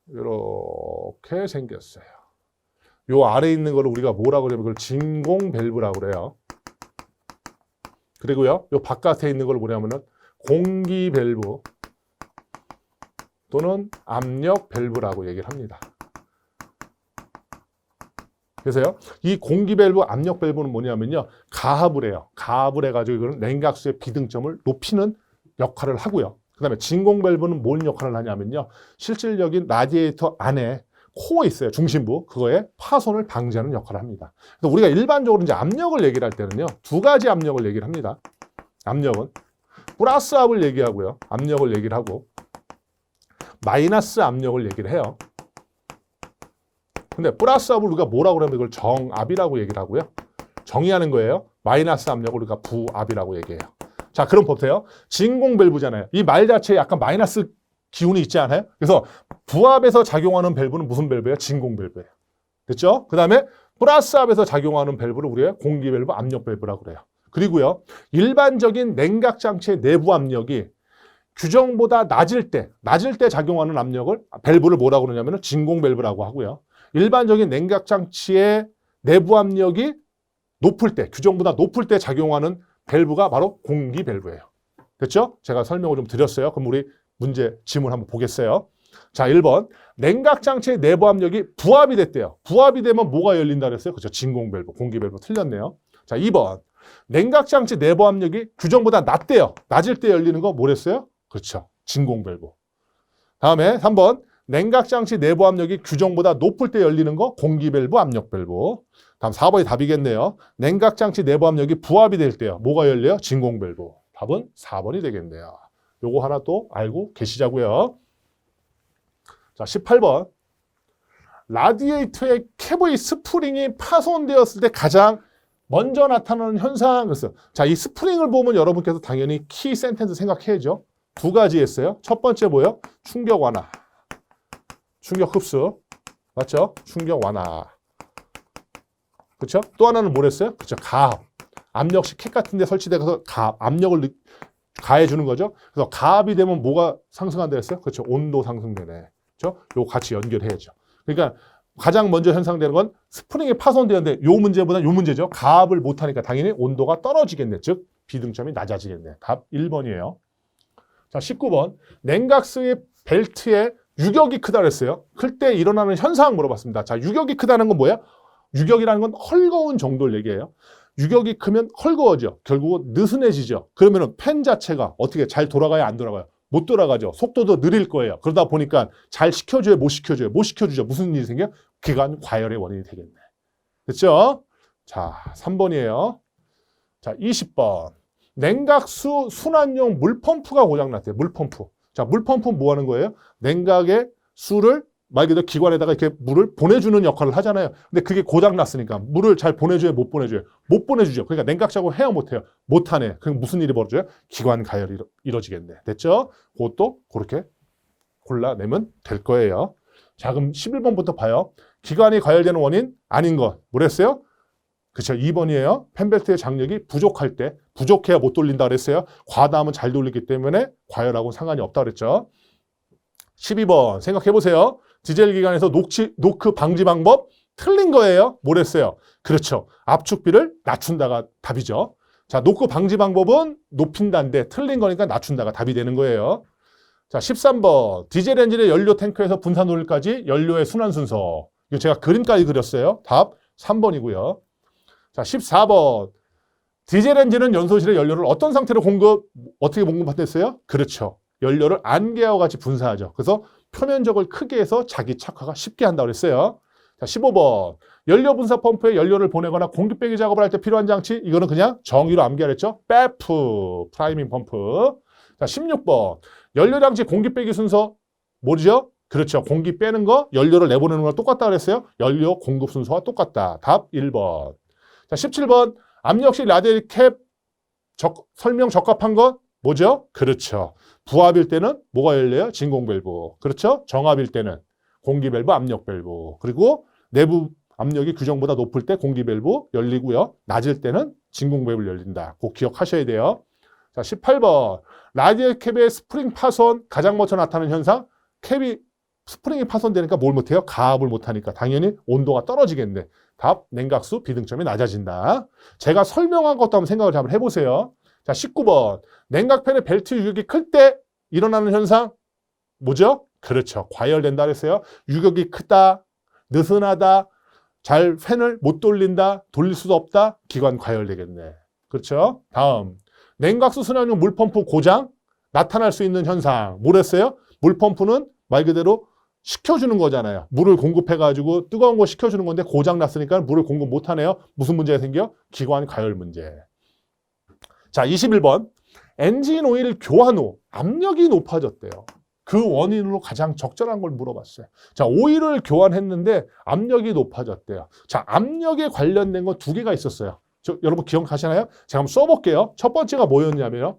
이렇게 생겼어요. 요 아래에 있는 거를 우리가 뭐라고 그러면 그걸 진공 밸브라고 그래요. 그리고요. 요 바깥에 있는 걸 뭐냐면은 공기 밸브 또는 압력 밸브라고 얘기를 합니다. 그래서요, 이 공기 밸브, 압력 밸브는 뭐냐면요, 가압을 해요. 가압을 해가지고 이거는 냉각수의 비등점을 높이는 역할을 하고요. 그 다음에 진공 밸브는 뭔 역할을 하냐면요, 실질적인 라디에이터 안에 코어 있어요, 중심부. 그거에 파손을 방지하는 역할을 합니다. 그래서 우리가 일반적으로 이제 압력을 얘기를 할 때는요, 2가지 압력을 얘기를 합니다. 압력은 플러스 압을 얘기하고요, 압력을 얘기를 하고, 마이너스 압력을 얘기를 해요. 근데 플러스 압을 우리가 뭐라고 그러면 이걸 정압이라고 얘기를 하고요. 정의하는 거예요. 마이너스 압력을 우리가 부압이라고 얘기해요. 자, 그럼 보세요. 진공 밸브잖아요. 이 말 자체에 약간 마이너스 기운이 있지 않아요? 그래서 부압에서 작용하는 밸브는 무슨 밸브예요? 진공 밸브예요. 됐죠? 그 다음에 플러스 압에서 작용하는 밸브를 우리가 공기 밸브, 압력 밸브라고 그래요. 그리고요, 일반적인 냉각 장치의 내부 압력이 규정보다 낮을 때 작용하는 압력을, 밸브를 뭐라고 그러냐면 진공 밸브라고 하고요. 일반적인 냉각 장치의 내부 압력이 높을 때, 규정보다 높을 때 작용하는 밸브가 바로 공기 밸브예요. 됐죠? 제가 설명을 좀 드렸어요. 그럼 우리 문제 지문 한번 보겠어요. 자, 1번. 냉각 장치의 내부 압력이 부압이 됐대요. 부압이 되면 뭐가 열린다 그랬어요? 그렇죠? 진공 밸브, 공기 밸브 틀렸네요. 자, 2번. 냉각 장치 내부 압력이 규정보다 낮대요. 낮을 때 열리는 거 뭐랬어요? 그렇죠. 진공 밸브. 다음에 3번. 냉각 장치 내부 압력이 규정보다 높을 때 열리는 거 공기 밸브, 압력 밸브. 다음 4번이 답이겠네요. 냉각 장치 내부 압력이 부압이 될 때요. 뭐가 열려요? 진공 밸브. 답은 4번이 되겠네요. 요거 하나 또 알고 계시자고요. 자, 18번. 라디에이터의 캡의 스프링이 파손되었을 때 가장 먼저 나타나는 현상. 그랬어요. 자, 이 스프링을 보면 여러분께서 당연히 키 센텐스 생각해야죠. 2가지 했어요. 첫 번째 뭐예요? 충격 완화. 충격 흡수. 맞죠? 충격 완화. 그렇죠? 또 하나는 뭐랬어요? 그렇죠? 가압. 압력식 캡 같은 데 설치돼서 압력을 가해주는 거죠. 그래서 가압이 되면 뭐가 상승한다 했어요? 그렇죠? 온도 상승되네. 그렇죠? 요거 같이 연결해야죠. 그러니까 가장 먼저 현상되는 건 스프링이 파손되는데 요 문제보다 요 문제죠. 가압을 못하니까 당연히 온도가 떨어지겠네. 즉 비등점이 낮아지겠네. 답 1번이에요. 자, 19번. 냉각수의 벨트에 유격이 크다 그랬어요. 클 때 일어나는 현상 물어봤습니다. 자, 유격이 크다는 건 뭐예요? 유격이라는 건 헐거운 정도를 얘기해요. 유격이 크면 헐거워져. 결국은 느슨해지죠. 그러면은 펜 자체가 어떻게 잘 돌아가요? 안 돌아가요? 못 돌아가죠. 속도도 느릴 거예요. 그러다 보니까 잘 식혀줘요? 못 식혀줘요? 못 식혀주죠. 무슨 일이 생겨요? 기관 과열의 원인이 되겠네. 됐죠? 자, 3번이에요. 자, 20번. 냉각수 순환용 물펌프가 고장났대요. 물펌프. 자, 물펌프는 뭐 하는 거예요? 냉각의 수를 말 그대로 기관에다가 이렇게 물을 보내주는 역할을 하잖아요. 근데 그게 고장났으니까 물을 잘 보내줘요? 못 보내줘요? 못 보내주죠. 그러니까 냉각 작업을 해요? 못해요? 못하네. 그럼 무슨 일이 벌어져요? 기관 가열이 이루어지겠네. 됐죠? 그것도 그렇게 골라내면 될 거예요. 자, 그럼 11번부터 봐요. 기관이 가열되는 원인 아닌 것. 뭐랬어요? 그렇죠. 2번이에요. 펜벨트의 장력이 부족할 때, 부족해야 못 돌린다 그랬어요. 과다하면 잘 돌리기 때문에 과열하고는 상관이 없다 그랬죠. 12번 생각해 보세요. 디젤 기관에서 노크 방지 방법 틀린 거예요. 뭐랬어요? 그렇죠. 압축비를 낮춘다가 답이죠. 자, 노크 방지 방법은 높인다인데 틀린 거니까 낮춘다가 답이 되는 거예요. 자, 13번 디젤 엔진의 연료 탱크에서 분산 오일까지 연료의 순환 순서. 이거 제가 그림까지 그렸어요. 답 3번이고요. 자, 14번. 디젤 엔진은 연소실에 연료를 어떤 상태로 어떻게 공급했어요? 그렇죠. 연료를 안개와 같이 분사하죠. 그래서 표면적을 크게 해서 자기 착화가 쉽게 한다고 그랬어요. 자, 15번. 연료 분사 펌프에 연료를 보내거나 공기 빼기 작업을 할 때 필요한 장치. 이거는 그냥 정의로 암기하랬죠. PEF, 프라이밍 펌프. 자, 16번. 연료 장치 공기 빼기 순서 뭐죠? 그렇죠. 공기 빼는 거, 연료를 내보내는 거랑 똑같다 그랬어요. 연료 공급 순서와 똑같다. 답 1번. 자, 17번. 압력식 라디에이터 캡 설명 적합한 건 뭐죠? 그렇죠. 부압일 때는 뭐가 열려요? 진공 밸브. 그렇죠? 정압일 때는 공기 밸브, 압력 밸브. 그리고 내부 압력이 규정보다 높을 때 공기 밸브 열리고요. 낮을 때는 진공 밸브 열린다. 꼭 기억하셔야 돼요. 자, 18번. 라디에이터 캡의 스프링 파손 가장 먼저 나타나는 현상. 캡이 스프링이 파손되니까 뭘 못해요? 가압을 못하니까 당연히 온도가 떨어지겠네. 답, 냉각수 비등점이 낮아진다. 제가 설명한 것도 한번 생각을 한번 해보세요. 자, 19번. 냉각팬의 벨트 유격이 클 때 일어나는 현상 뭐죠? 그렇죠. 과열된다 그랬어요. 유격이 크다, 느슨하다, 잘 팬을 못 돌린다, 돌릴 수도 없다, 기관 과열되겠네. 그렇죠? 다음. 냉각수 순환용 물펌프 고장 나타날 수 있는 현상 뭐랬어요? 물펌프는 말 그대로 식혀주는 거잖아요. 물을 공급해가지고 뜨거운 거 식혀주는 건데 고장 났으니까 물을 공급 못하네요. 무슨 문제가 생겨? 기관 가열 문제. 자, 21번. 엔진 오일 교환 후 압력이 높아졌대요. 그 원인으로 가장 적절한 걸 물어봤어요. 자, 오일을 교환했는데 압력이 높아졌대요. 자, 압력에 관련된 건 2개가 있었어요. 여러분 기억하시나요? 제가 한번 써볼게요. 첫 번째가 뭐였냐면요.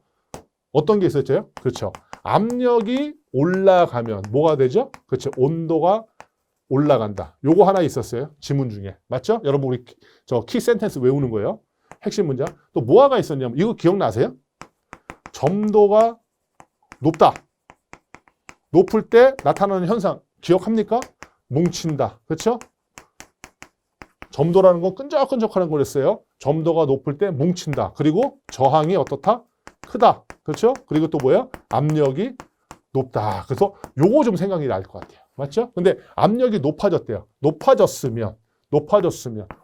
어떤 게 있었죠? 그렇죠. 압력이 올라가면 뭐가 되죠? 그렇죠. 온도가 올라간다. 요거 하나 있었어요. 지문 중에. 맞죠? 여러분 우리 저 키 센텐스 외우는 거예요. 핵심 문장. 또 뭐가 있었냐면 이거 기억나세요? 점도가 높다. 높을 때 나타나는 현상 기억합니까? 뭉친다. 그렇죠? 점도라는 건 끈적끈적하는 거랬어요. 점도가 높을 때 뭉친다. 그리고 저항이 어떻다? 크다. 그렇죠? 그리고 또 뭐야? 압력이 높다. 그래서 요거 좀 생각이 날 것 같아요. 맞죠? 근데 압력이 높아졌대요. 높아졌으면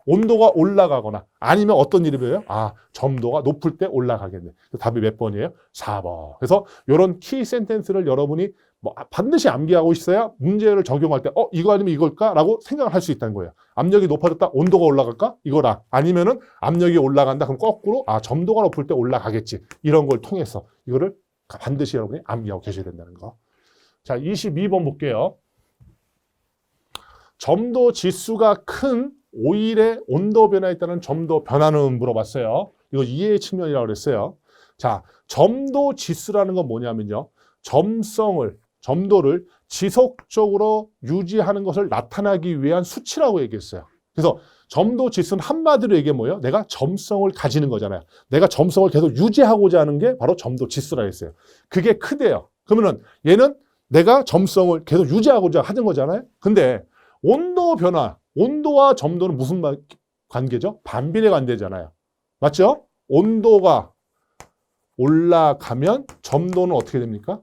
온도가 올라가거나 아니면 어떤 일이 보여요? 아, 점도가 높을 때 올라가겠네. 답이 몇 번이에요? 4번. 그래서 이런 키 센텐스를 여러분이 뭐 반드시 암기하고 있어야 문제를 적용할 때 이거 아니면 이걸까? 라고 생각을 할 수 있다는 거예요. 압력이 높아졌다. 온도가 올라갈까? 이거라. 아니면은 압력이 올라간다. 그럼 거꾸로 점도가 높을 때 올라가겠지. 이런 걸 통해서 이거를 반드시 여러분이 암기하고 계셔야 된다는 거. 자, 22번 볼게요. 점도 지수가 큰 오일의 온도 변화에 따른 점도 변화는 물어봤어요. 이거 이해의 측면이라고 그랬어요. 자, 점도 지수라는 건 뭐냐면요. 점도를 지속적으로 유지하는 것을 나타나기 위한 수치라고 얘기했어요. 그래서 점도 지수는 한마디로 얘기해 뭐예요? 내가 점성을 가지는 거잖아요. 내가 점성을 계속 유지하고자 하는 게 바로 점도 지수라 했어요. 그게 크대요. 그러면은 얘는 내가 점성을 계속 유지하고자 하는 거잖아요. 근데 온도 변화, 온도와 점도는 무슨 관계죠? 반비례 관계잖아요. 맞죠? 온도가 올라가면 점도는 어떻게 됩니까?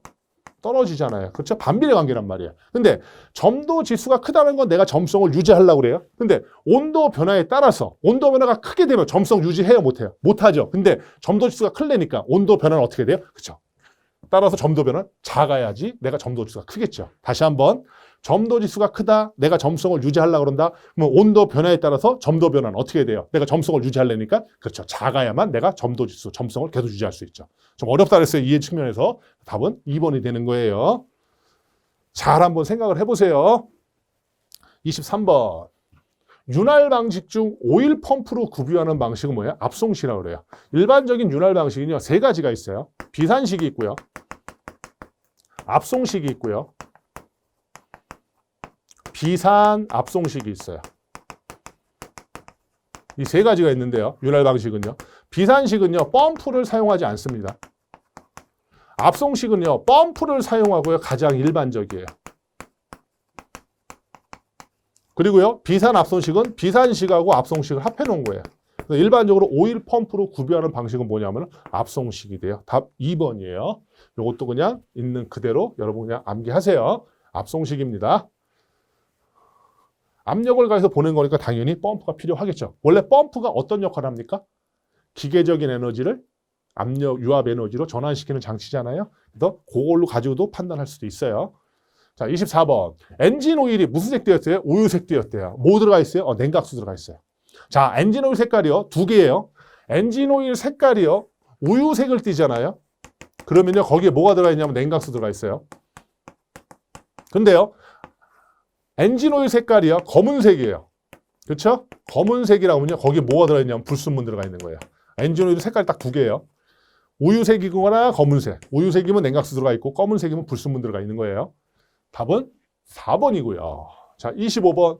떨어지잖아요. 그렇죠? 반비례 관계란 말이에요. 근데 점도 지수가 크다는 건 내가 점성을 유지하려고 그래요. 근데 온도 변화에 따라서 온도 변화가 크게 되면 점성 유지해요, 못해요? 못하죠. 근데 점도 지수가 클래니까 온도 변화는 어떻게 돼요? 그렇죠? 따라서 점도 변화는 작아야지 내가 점도 지수가 크겠죠. 다시 한번 점도 지수가 크다. 내가 점성을 유지하려고 그런다. 그러면 온도 변화에 따라서 점도 변화는 어떻게 돼요? 내가 점성을 유지하려니까 그렇죠. 작아야만 내가 점도 지수, 점성을 계속 유지할 수 있죠. 좀 어렵다 그랬어요. 이해 측면에서. 답은 2번이 되는 거예요. 잘 한번 생각을 해보세요. 23번. 윤활 방식 중 오일 펌프로 구비하는 방식은 뭐예요? 압송시라고 그래요. 일반적인 윤활 방식은요. 3가지가 있어요. 비산식이 있고요. 압송식이 있고요. 비산 압송식이 있어요. 이 3가지가 있는데요. 윤활 방식은요. 비산식은요. 펌프를 사용하지 않습니다. 압송식은요. 펌프를 사용하고요. 가장 일반적이에요. 그리고요. 비산 압송식은 비산식하고 압송식을 합해 놓은 거예요. 일반적으로 오일 펌프로 구비하는 방식은 뭐냐면 압송식이 돼요. 답 2번이에요. 이것도 그냥 있는 그대로 여러분 그냥 암기하세요. 압송식입니다. 압력을 가해서 보낸 거니까 당연히 펌프가 필요하겠죠. 원래 펌프가 어떤 역할을 합니까? 기계적인 에너지를 압력, 유압 에너지로 전환시키는 장치잖아요. 그래서 그걸로 가지고도 판단할 수도 있어요. 자, 24번. 엔진 오일이 무슨 색 되었어요? 우유색 되었대요. 뭐 들어가 있어요? 냉각수 들어가 있어요. 자, 엔진 오일 색깔이요. 2개예요. 엔진 오일 색깔이요. 우유색을 띠잖아요. 그러면요. 거기에 뭐가 들어가 있냐면 냉각수 들어가 있어요. 근데요. 엔진 오일 색깔이요. 검은색이에요. 그렇죠? 검은색이라고 하면요. 거기에 뭐가 들어가 있냐면 불순물 들어가 있는 거예요. 엔진 오일 색깔이 딱 2개예요. 우유색이거나 검은색. 우유색이면 냉각수 들어가 있고 검은색이면 불순물 들어가 있는 거예요. 답은 4번이고요. 자, 25번.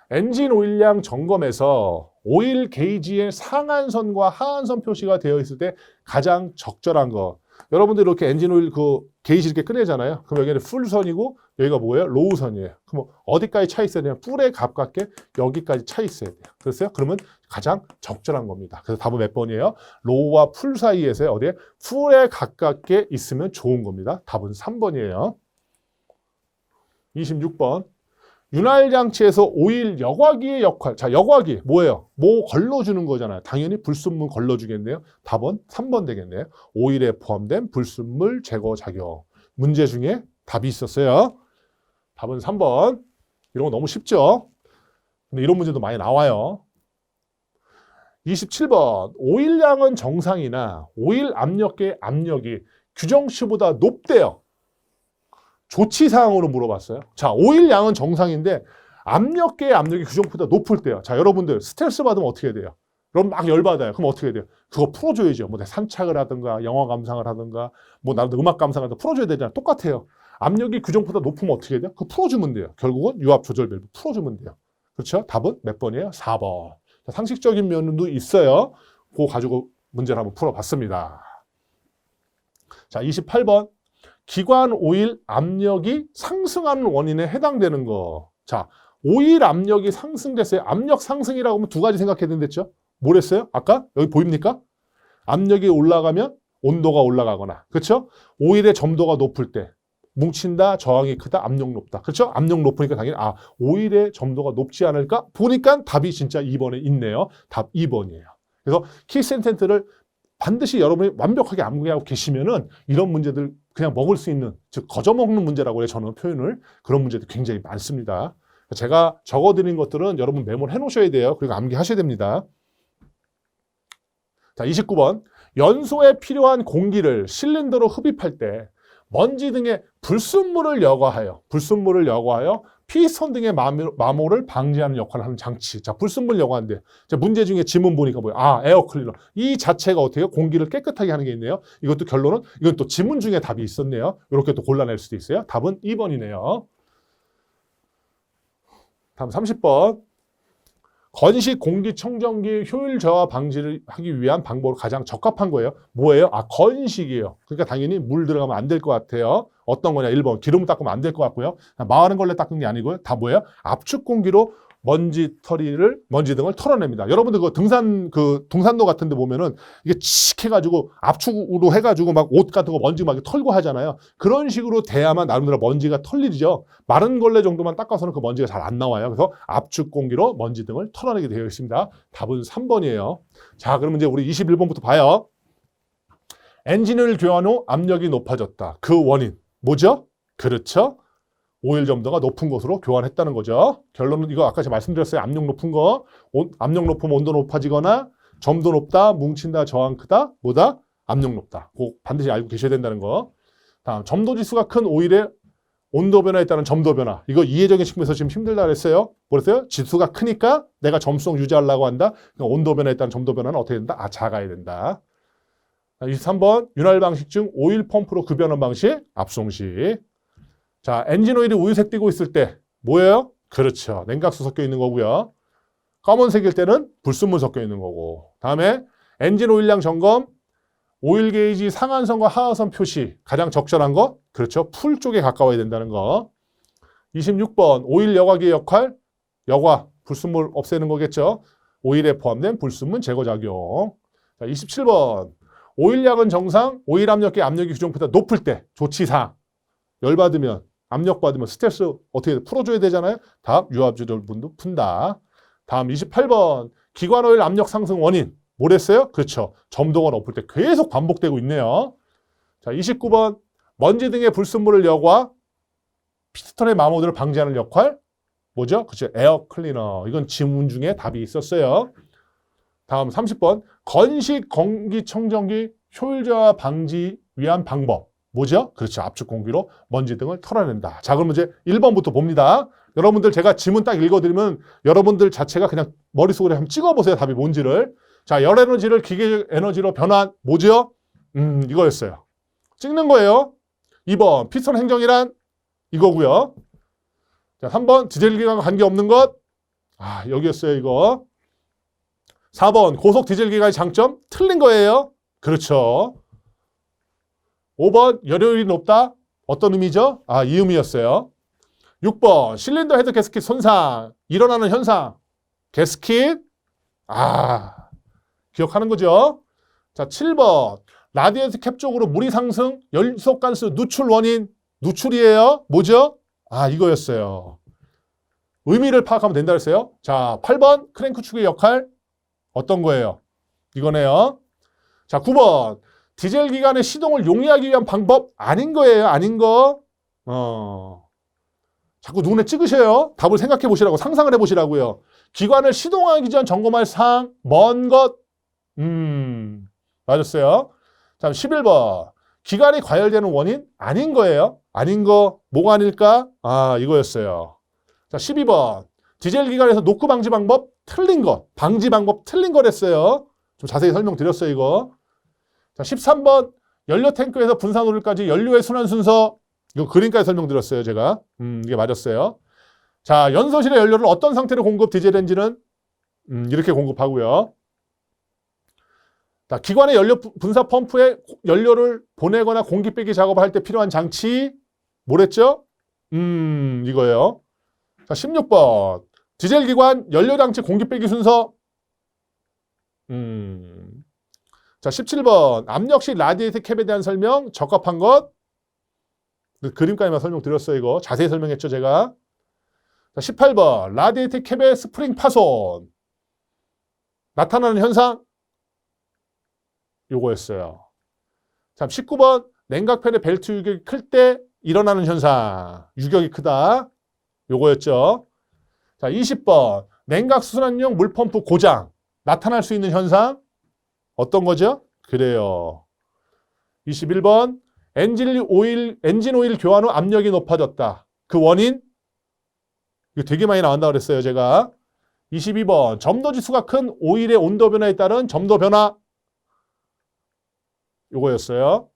엔진 오일량 점검에서 오일 게이지의 상한선과 하한선 표시가 되어 있을 때 가장 적절한 거. 여러분들 이렇게 엔진 오일 그 게이지 이렇게 꺼내잖아요. 그럼 여기는 풀선이고 여기가 뭐예요? 로우선이에요. 그럼 어디까지 차 있어야 되냐? 풀에 가깝게 여기까지 차 있어야 돼요. 그랬어요? 그러면 가장 적절한 겁니다. 그래서 답은 몇 번이에요? 로우와 풀 사이에서 어디에? 풀에 가깝게 있으면 좋은 겁니다. 답은 3번이에요. 26번. 윤활장치에서 오일 여과기의 역할. 자, 여과기 뭐예요? 뭐 걸러주는 거잖아요. 당연히 불순물 걸러주겠네요. 답은 3번 되겠네요. 오일에 포함된 불순물 제거 작용. 문제 중에 답이 있었어요. 답은 3번. 이런 거 너무 쉽죠? 근데 이런 문제도 많이 나와요. 27번. 오일량은 정상이나 오일 압력계의 압력이 규정치보다 높대요. 조치사항으로 물어봤어요. 자, 오일 양은 정상인데 압력계의 압력이 규정보다 높을 때요. 자, 여러분들 스트레스 받으면 어떻게 해야 돼요? 그럼 막 열받아요. 그럼 어떻게 해야 돼요? 그거 풀어줘야죠. 뭐 산책을 하든가 영화 감상을 하든가 뭐 나도 음악 감상을 하든가 풀어줘야 되잖아요. 똑같아요. 압력이 규정보다 높으면 어떻게 해야 돼요? 그거 풀어주면 돼요. 결국은 유압 조절 밸브 풀어주면 돼요. 그렇죠? 답은 몇 번이에요? 4번. 자, 상식적인 면도 있어요. 그거 가지고 문제를 한번 풀어봤습니다. 자, 28번. 기관 오일 압력이 상승하는 원인에 해당되는 거. 자, 오일 압력이 상승됐어요. 압력 상승이라고 하면 2가지 생각해야 된댔죠? 뭐랬어요? 아까? 여기 보입니까? 압력이 올라가면 온도가 올라가거나. 그렇죠? 오일의 점도가 높을 때 뭉친다, 저항이 크다, 압력 높다. 그렇죠? 압력 높으니까 당연히 오일의 점도가 높지 않을까? 보니까 답이 진짜 2번에 있네요. 답 2번이에요. 그래서 키 센텐트를 반드시 여러분이 완벽하게 암기하고 계시면은 이런 문제들 그냥 먹을 수 있는, 즉 거저먹는 문제라고 해요. 저는 표현을. 그런 문제도 굉장히 많습니다. 제가 적어드린 것들은 여러분 메모를 해놓으셔야 돼요. 그리고 암기하셔야 됩니다. 자, 29번. 연소에 필요한 공기를 실린더로 흡입할 때 먼지 등의 불순물을 여과하여 피스톤 등의 마모를 방지하는 역할을 하는 장치. 자, 불순물 여과인데 문제 중에 지문 보니까 뭐예요? 에어 클리너. 이 자체가 어떻게 해요? 공기를 깨끗하게 하는 게 있네요. 이것도 결론은 이건 또 지문 중에 답이 있었네요. 이렇게 또 골라낼 수도 있어요. 답은 2번이네요. 다음 30번. 건식 공기청정기 효율 저하 방지를 하기 위한 방법으로 가장 적합한 거예요. 뭐예요? 건식이에요. 그러니까 당연히 물 들어가면 안 될 것 같아요. 어떤 거냐? 1번 기름 닦으면 안 될 것 같고요. 마른 걸레 닦는 게 아니고요. 다 뭐예요? 압축 공기로 먼지 등을 털어냅니다. 여러분들 동산로 같은 데 보면은 이게 칙 해가지고 압축으로 해가지고 막 옷 같은 거 먼지 막 털고 하잖아요. 그런 식으로 돼야만 나름대로 먼지가 털리죠. 마른 걸레 정도만 닦아서는 그 먼지가 잘 안 나와요. 그래서 압축 공기로 먼지 등을 털어내게 되어 있습니다. 답은 3번이에요. 자, 그럼 이제 우리 21번부터 봐요. 엔진을 교환 후 압력이 높아졌다. 그 원인 뭐죠? 그렇죠. 오일 점도가 높은 곳으로 교환했다는 거죠. 결론은 이거 아까 제가 말씀드렸어요. 압력 높은 거, 압력 높으면 온도 높아지거나 점도 높다, 뭉친다, 저항 크다, 뭐다? 압력 높다. 꼭 반드시 알고 계셔야 된다는 거. 다음, 점도 지수가 큰 오일의 온도 변화에 따른 점도 변화. 이거 이해적인 측면에서 지금 힘들다 그랬어요. 뭐랬어요? 지수가 크니까 내가 점수성 유지하려고 한다. 그러니까 온도 변화에 따른 점도 변화는 어떻게 된다? 작아야 된다. 23번, 윤활 방식 중 오일 펌프로 급여하는 방식, 압송식. 자, 엔진 오일이 우유색 띄고 있을 때 뭐예요? 그렇죠. 냉각수 섞여 있는 거고요. 검은색일 때는 불순물 섞여 있는 거고. 다음에 엔진 오일량 점검, 오일 게이지 상한선과 하한선 표시. 가장 적절한 거? 그렇죠. 풀 쪽에 가까워야 된다는 거. 26번, 오일 여과기의 역할, 여과, 불순물 없애는 거겠죠. 오일에 포함된 불순물 제거작용. 자, 27번, 오일량은 정상, 오일 압력계 압력이 규정보다 높을 때 조치사항. 열받으면, 압력받으면 스트레스 어떻게 풀어줘야 되잖아요. 다음 유압조절분도 푼다. 다음 28번 기관 오일 압력 상승 원인 뭐랬어요? 그렇죠. 점도가 높을 때 계속 반복되고 있네요. 자, 29번 먼지 등의 불순물을 여과 피스톤의 마모들을 방지하는 역할 뭐죠? 그렇죠. 에어 클리너. 이건 지문 중에 답이 있었어요. 다음 30번 건식 공기청정기 효율화 방지 위한 방법 뭐죠? 그렇죠. 압축 공기로 먼지 등을 털어낸다. 자, 그럼 이제 1번부터 봅니다. 여러분들 제가 지문 딱 읽어드리면 여러분들 자체가 그냥 머릿속으로 한번 찍어보세요. 답이 뭔지를. 자, 열 에너지를 기계 에너지로 변환 뭐죠? 이거였어요. 찍는 거예요. 2번 피스톤 행정이란 이거고요. 자, 3번 디젤기관과 관계없는 것. 아, 여기였어요. 이거. 4번 고속 디젤기관의 장점 틀린 거예요. 그렇죠. 5번 열효율이 높다. 어떤 의미죠? 아, 이 의미였어요. 6번 실린더 헤드 게스킷 손상 일어나는 현상. 게스킷 기억하는 거죠. 자, 7번 라디에이터 캡 쪽으로 물이 상승 열속가스 누출 원인 누출이에요. 뭐죠? 이거였어요. 의미를 파악하면 된다 그랬어요. 자, 8번 크랭크 축의 역할 어떤 거예요? 이거네요. 자, 9번 디젤 기관의 시동을 용이하기 위한 방법 아닌 거예요. 아닌 거. 자꾸 눈에 찍으셔요. 답을 생각해 보시라고 상상을 해 보시라고요. 기관을 시동하기 전 점검할 사항 먼 것. 맞았어요. 자, 11번 기관이 과열되는 원인 아닌 거예요. 아닌 거 뭐가 아닐까? 이거였어요. 자, 12번 디젤 기관에서 녹구 방지 방법 틀린 것. 방지 방법 틀린 거랬어요. 좀 자세히 설명드렸어요. 이거. 자, 13번 연료 탱크에서 분산 오일까지 연료의 순환 순서 이거 그림까지 설명드렸어요. 제가. 이게 맞았어요. 자, 연소실의 연료를 어떤 상태로 공급 디젤 엔진은 이렇게 공급하고요. 자, 기관의 연료 분사 펌프에 연료를 보내거나 공기 빼기 작업을 할 때 필요한 장치 뭐랬죠? 이거예요. 자, 16번 디젤 기관 연료 장치 공기 빼기 순서 자, 17번 압력식 라디에이터 캡에 대한 설명 적합한 것 그림까지만 설명드렸어요. 이거 자세히 설명했죠 제가. 자, 18번 라디에이터 캡의 스프링 파손 나타나는 현상 요거였어요. 자, 19번 냉각팬의 벨트 유격이 클 때 일어나는 현상 유격이 크다 요거였죠. 자, 20번 냉각 수순환용 물펌프 고장 나타날 수 있는 현상 어떤 거죠? 그래요. 21번 엔진 오일 교환 후 압력이 높아졌다. 그 원인? 이거 되게 많이 나온다고 그랬어요, 제가. 22번 점도 지수가 큰 오일의 온도 변화에 따른 점도 변화. 요거였어요.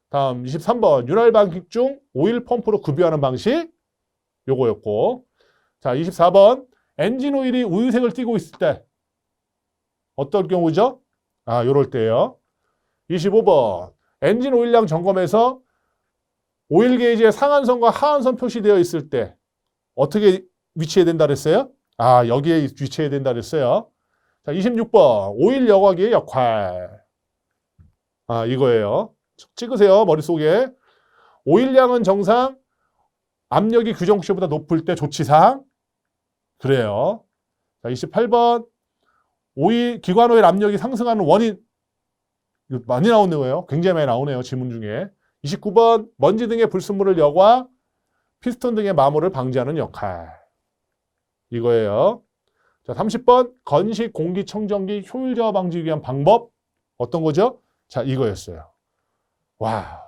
다음 23번 윤활 방식 중 오일 펌프로 급유하는 방식. 요거였고. 자, 24번 엔진 오일이 우유색을 띠고 있을 때 어떤 경우죠? 요럴 때예요. 25번 엔진 오일량 점검에서 오일 게이지의 상한선과 하한선 표시되어 있을 때 어떻게 위치해야 된다 그랬어요? 아, 여기에 위치해야 된다 그랬어요. 자, 26번. 오일 여과기의 역할. 아, 이거예요. 찍으세요, 머릿속에. 오일량은 정상, 압력이 규정 시보다 높을 때 조치사항. 그래요. 자, 28번. 기관 오일 압력이 상승하는 원인. 이거 많이 나오는 거예요. 굉장히 많이 나오네요, 지문 중에. 29번. 먼지 등의 불순물을 여과, 피스톤 등의 마모를 방지하는 역할. 이거예요. 자, 30번. 건식 공기청정기 효율 저하 방지 위한 방법. 어떤 거죠? 자, 이거였어요. 와.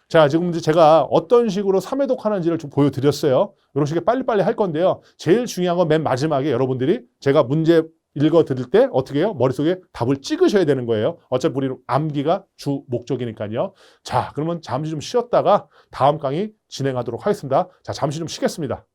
자, 지금 이제 제가 어떤 식으로 3회독 하는지를 좀 보여드렸어요. 이런 식의 빨리빨리 할 건데요. 제일 중요한 건 맨 마지막에 여러분들이 제가 문제 읽어 드릴 때 어떻게 해요? 머릿속에 답을 찍으셔야 되는 거예요. 어차피 우리 암기가 주 목적이니까요. 자, 그러면 잠시 좀 쉬었다가 다음 강의 진행하도록 하겠습니다. 자, 잠시 좀 쉬겠습니다.